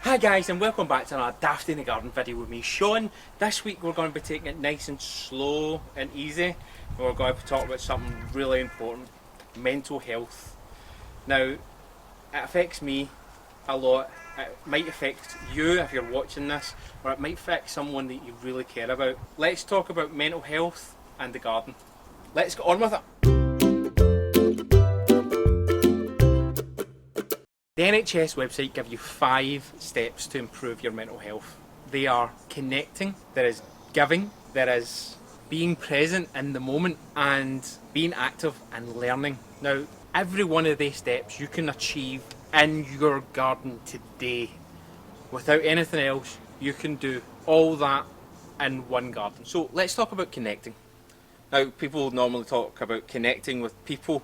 Hi guys, and welcome back to another Dafty in the Garden video with me, Sean. This week we're going to be taking it nice and slow and easy. We're going to talk about something really important, mental health. Now, it affects me a lot. It might affect you if you're watching this, or it might affect someone that you really care about. Let's talk about mental health and the garden. Let's get on with it. The NHS website gives you 5 steps to improve your mental health. They are connecting, there is giving, there is being present in the moment, and being active and learning. Now, every one of these steps you can achieve in your garden today. Without anything else, you can do all that in one garden. So let's talk about connecting. Now, people normally talk about connecting with people,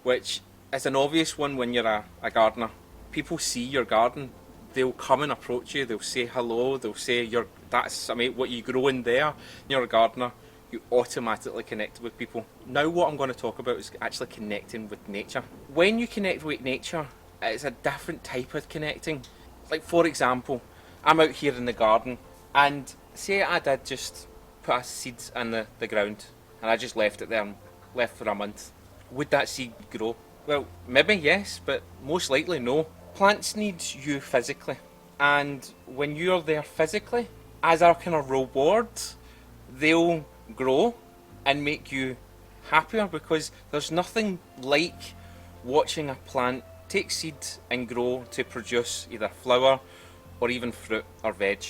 which is an obvious one when you're a gardener. People see your garden, they'll come and approach you, they'll say hello, they'll say what you grow in there. You're a gardener, you automatically connect with people. Now what I'm going to talk about is actually connecting with nature. When you connect with nature, it's a different type of connecting. Like, for example, I'm out here in the garden, and say I did just put a seed in the ground and I just left it there and left for a month. Would that seed grow? Well, maybe yes, but most likely no. Plants need you physically, and when you're there physically, as a kind of reward, they'll grow and make you happier, because there's nothing like watching a plant take seed and grow to produce either flower or even fruit or veg.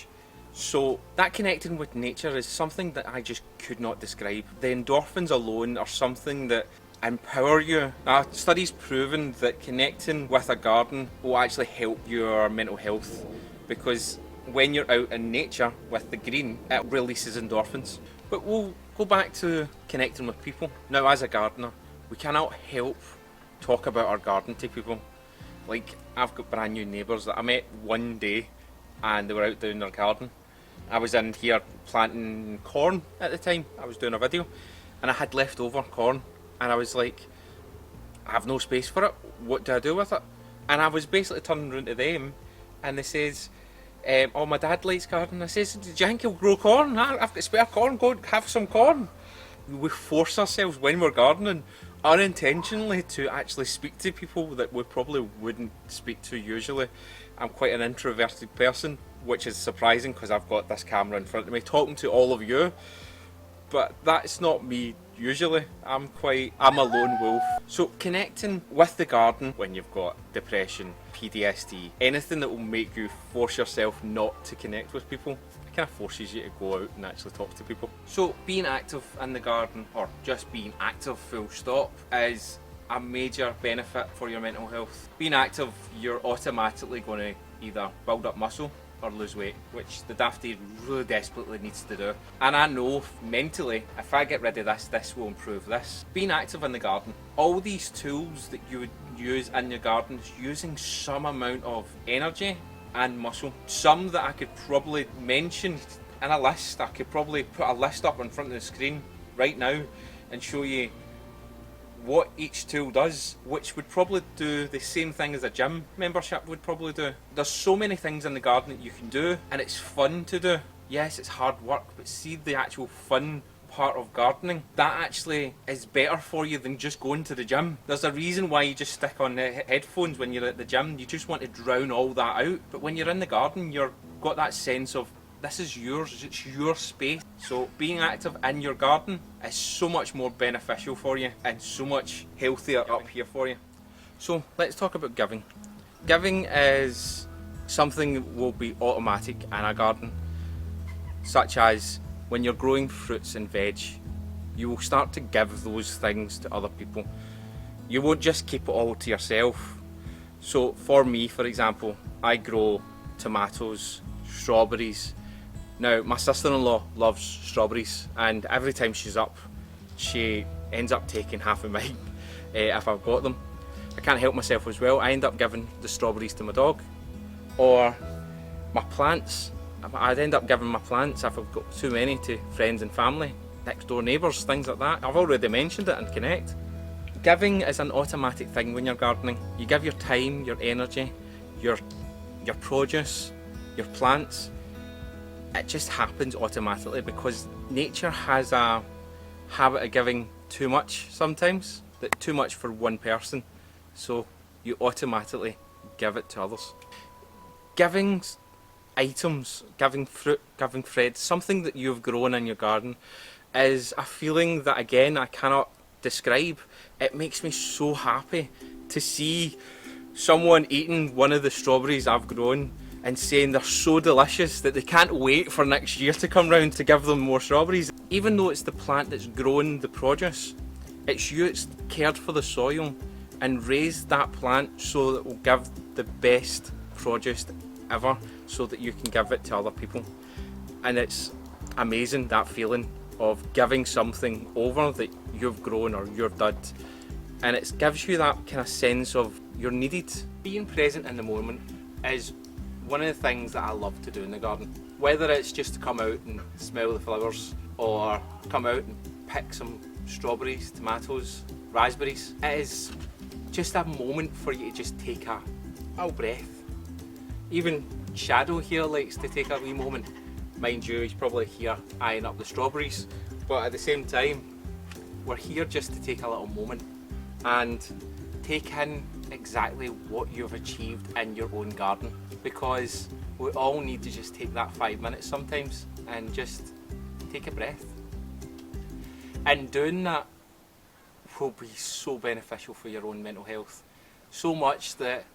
So that connecting with nature is something that I just could not describe. The endorphins alone are something that empower you. Now, studies proven that connecting with a garden will actually help your mental health, because when you're out in nature with the green, it releases endorphins. But we'll go back to connecting with people. Now, as a gardener, we cannot help talk about our garden to people. Like, I've got brand new neighbours that I met one day and they were out doing their garden. I was in here planting corn at the time. I was doing a video and I had leftover corn. And I was like, I have no space for it, what do I do with it? And I was basically turning around to them, and they says, oh, my dad likes gardening. I says, do you think he'll grow corn? I've got spare corn, go and have some corn. We force ourselves when we're gardening, unintentionally, to actually speak to people that we probably wouldn't speak to usually. I'm quite an introverted person, which is surprising because I've got this camera in front of me talking to all of you. But that's not me usually. I'm a lone wolf. So connecting with the garden when you've got depression, PTSD, anything that will make you force yourself not to connect with people, it kind of forces you to go out and actually talk to people. So being active in the garden, or just being active full stop, is a major benefit for your mental health. Being active, you're automatically going to either build up muscle or lose weight, which the Dafty really desperately needs to do. And I know mentally, if I get rid of this will improve this. Being active in the garden, all these tools that you would use in your garden is using some amount of energy and muscle. Some that I could probably mention in a list. I could probably put a list up in front of the screen right now and show you what each tool does, which would probably do the same thing as a gym membership would probably do. There's so many things in the garden that you can do, and it's fun to do. Yes, it's hard work, but see the actual fun part of gardening, that actually is better for you than just going to the gym. There's a reason why you just stick on the headphones when you're at the gym. You just want to drown all that out. But when you're in the garden, you've got that sense of this is yours, it's your space. So being active in your garden is so much more beneficial for you and so much healthier up here for you. So let's talk about giving. Giving is something that will be automatic in a garden, such as when you're growing fruits and veg, you will start to give those things to other people. You won't just keep it all to yourself. So for me, for example, I grow tomatoes, strawberries. Now, my sister-in-law loves strawberries, and every time she's up, she ends up taking half of mine if I've got them. I can't help myself as well. I end up giving the strawberries to my dog. Or my plants. I'd end up giving my plants if I've got too many to friends and family, next door neighbours, things like that. I've already mentioned it in Connect. Giving is an automatic thing when you're gardening. You give your time, your energy, your produce, your plants, it just happens automatically because nature has a habit of giving too much sometimes, that too much for one person, so you automatically give it to others. Giving items, giving fruit, giving threads, something that you've grown in your garden is a feeling that again I cannot describe. It makes me so happy to see someone eating one of the strawberries I've grown and saying they're so delicious that they can't wait for next year to come round to give them more strawberries. Even though it's the plant that's grown the produce, it's you that's cared for the soil and raised that plant so that it will give the best produce ever, so that you can give it to other people. And it's amazing, that feeling of giving something over that you've grown or you've done, and it gives you that kind of sense of you're needed. Being present in the moment is one of the things that I love to do in the garden. Whether it's just to come out and smell the flowers, or come out and pick some strawberries, tomatoes, raspberries, it is just a moment for you to just take a little breath. Even Shadow here likes to take a wee moment. Mind you, he's probably here eyeing up the strawberries, but at the same time, we're here just to take a little moment and take in exactly what you've achieved in your own garden, because we all need to just take that 5 minutes sometimes and just take a breath. And doing that will be so beneficial for your own mental health, so much that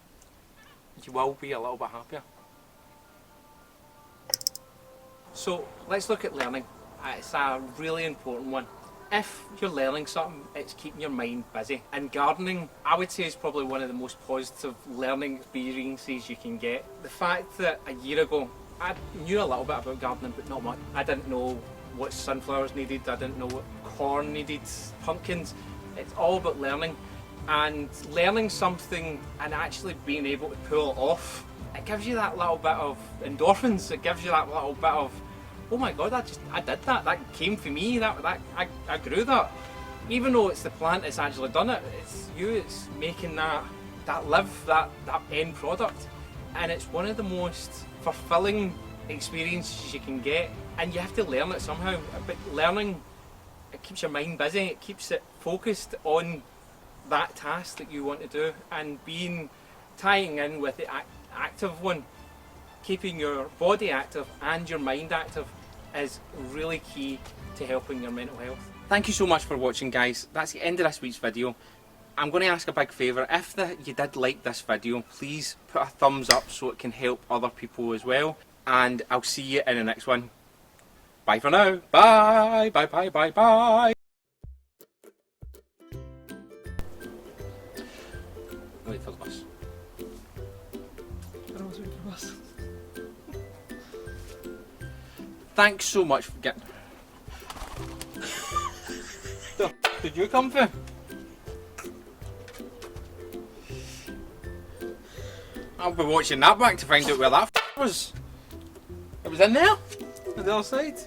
you will be a little bit happier. So let's look at learning. It's a really important one. If you're learning something, it's keeping your mind busy. And gardening, I would say, is probably one of the most positive learning experiences you can get. The fact that a year ago, I knew a little bit about gardening, but not much. I didn't know what sunflowers needed, I didn't know what corn needed, pumpkins. It's all about learning. And learning something and actually being able to pull it off, it gives you that little bit of endorphins. It gives you that little bit of, oh my god, I did that. That came for me. I grew that. Even though it's the plant that's actually done it, it's you. It's making that live, that end product, and it's one of the most fulfilling experiences you can get. And you have to learn it somehow. But learning, it keeps your mind busy. It keeps it focused on that task that you want to do, and tying in with the active one, keeping your body active and your mind active is really key to helping your mental health. Thank you so much for watching, guys. That's the end of this week's video. I'm going to ask a big favour. If you did like this video, please put a thumbs up so it can help other people as well. And I'll see you in the next one. Bye for now. Bye, bye, bye, bye, bye. Wait for the bus. I was waiting for the bus. Thanks so much for getting... Did you come for? I'll be watching that back to find out where that was. It was in there? On the other side?